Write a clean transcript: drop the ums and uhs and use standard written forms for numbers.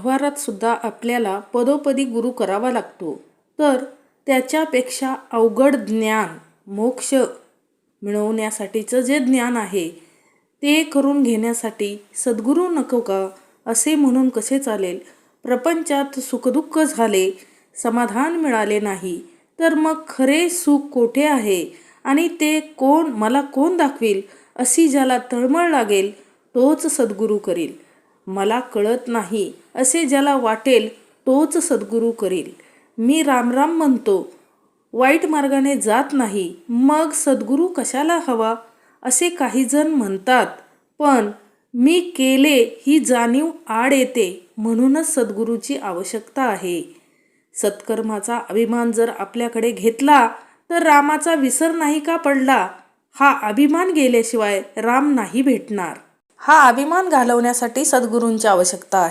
व्यवहारात सुद्धा आपल्याला पदोपदी गुरु करावा लागतो, तर त्याच्यापेक्षा अवघड ज्ञान, मोक्ष मिळवण्यासाठीचं जे ज्ञान आहे ते करून घेण्यासाठी सद्गुरू नको का असे म्हणून कसे चालेल? प्रपंचात सुखदुःख झाले, समाधान मिळाले नाही, तर मग खरे सुख कोठे आहे आणि ते मला कोण दाखवील? अशी ज्याला तळमळ लागेल तोच सद्गुरू करील. मला कळत नाही असे ज्याला वाटेल तोच सद्गुरू करील. मी रामराम म्हणतो, वाईट मार्गाने जात नाही, मग सद्गुरू कशाला हवा असे काही जण म्हणतात. पण मी केले ही जाणीव आड येते, म्हणूनच सद्गुरूची आवश्यकता आहे. सत्कर्माचा अभिमान जर आपल्याकडे घेतला तर रामाचा विसर नाही का पडला? हा अभिमान गेल्याशिवाय राम नाही भेटणार. हा अभिमान घालवण्यासाठी सद्गुरूंची आवश्यकता आहे.